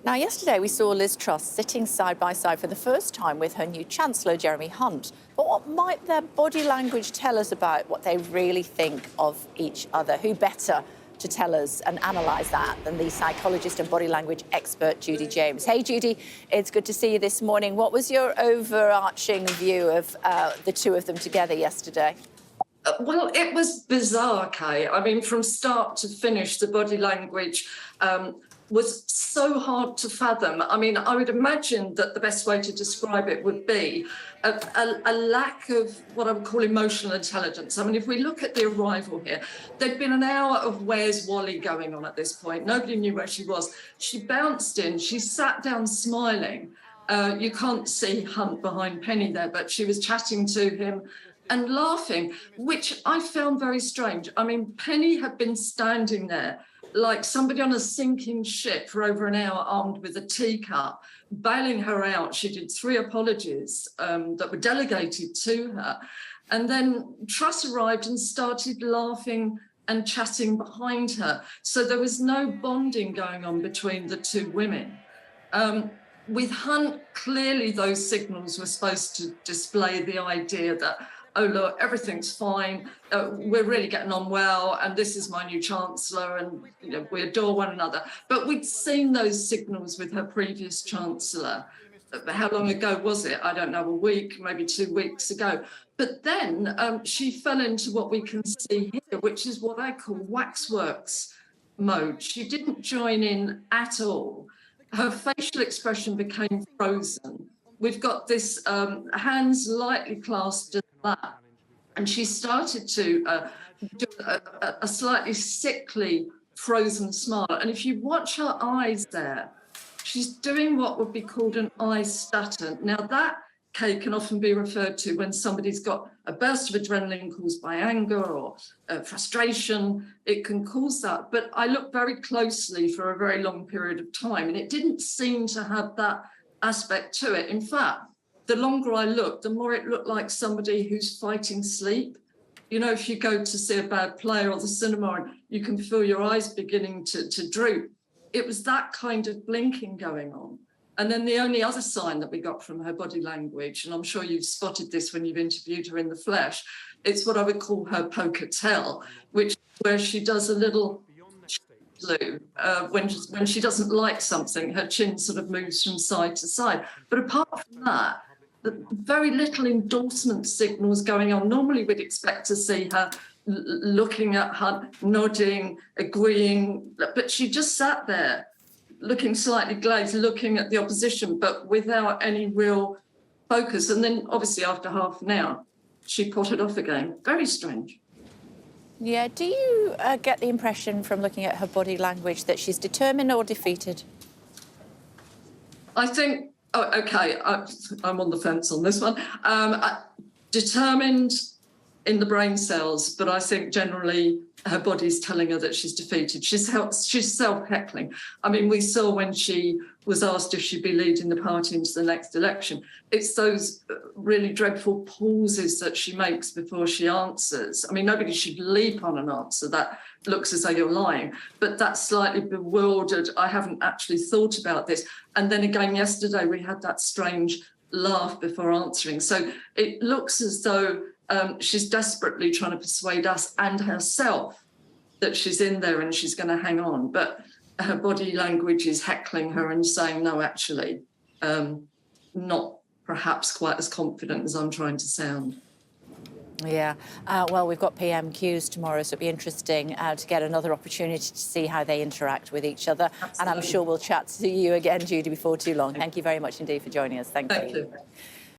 Now, yesterday we saw Liz Truss sitting side by side for the first time with her new Chancellor, Jeremy Hunt. But what might their body language tell us about what they really think of each other? Who better to tell us and analyse that than the psychologist and body language expert, Judi James? Hey, Judi, it's good to see you this morning. What was your overarching view of the two of them together yesterday? Well, it was bizarre, Kay. I mean, from start to finish, the body language was so hard to fathom. I mean, I would imagine that the best way to describe it would be a lack of what I would call emotional intelligence. I mean, if we look at the arrival here, there'd been an hour of where's Wally going on at this point. Nobody knew where she was. She bounced in, she sat down smiling. You can't see Hunt behind Penny there, but she was chatting to him and laughing, which I found very strange. I mean, Penny had been standing there like somebody on a sinking ship for over an hour, armed with a teacup, bailing her out. She did 3 apologies that were delegated to her. And then Truss arrived and started laughing and chatting behind her. So there was no bonding going on between the two women. With Hunt, clearly those signals were supposed to display the idea that, oh, look, everything's fine, we're really getting on well, and this is my new Chancellor, and we adore one another. But we'd seen those signals with her previous Chancellor. How long ago was it? I don't know, a week, maybe 2 weeks ago. But then she fell into what we can see here, which is what I call waxworks mode. She didn't join in at all. Her facial expression became frozen. We've got this hands lightly clasped at that, and she started to do a slightly sickly, frozen smile. And if you watch her eyes there, she's doing what would be called an eye stutter. Now, that, Kay, can often be referred to when somebody's got a burst of adrenaline caused by anger or frustration. It can cause that. But I looked very closely for a very long period of time, and it didn't seem to have that aspect to it. In fact, the longer I looked, the more it looked like somebody who's fighting sleep. You know, if you go to see a bad play or the cinema and you can feel your eyes beginning to droop, it was that kind of blinking going on. And then the only other sign that we got from her body language, and I'm sure you've spotted this when you've interviewed her in the flesh, it's what I would call her poker tell, which is where she does a little when she doesn't like something, her chin sort of moves from side to side. But apart from that, very little endorsement signals going on. Normally we'd expect to see her looking at Hunt, nodding, agreeing, but she just sat there looking slightly glazed, looking at the opposition, but without any real focus. And then obviously after half an hour, she potted off again. Very strange. Yeah, do you get the impression from looking at her body language that she's determined or defeated? I think, I'm on the fence on this one. Determined in the brain cells, but I think generally her body's telling her that she's defeated. She's self-heckling. I mean, we saw when she was asked if she'd be leading the party into the next election, it's those really dreadful pauses that she makes before she answers. I mean, nobody should leap on an answer that looks as though you're lying, but that slightly bewildered, I haven't actually thought about this. And then again, yesterday, we had that strange laugh before answering. So it looks as though she's desperately trying to persuade us and herself that she's in there and she's going to hang on. But her body language is heckling her and saying, no, actually, not perhaps quite as confident as I'm trying to sound. Yeah, well, we've got PMQs tomorrow, so it'll be interesting to get another opportunity to see how they interact with each other. Absolutely. And I'm sure we'll chat to you again, Judi, before too long. Thank you very much indeed for joining us. Thank you.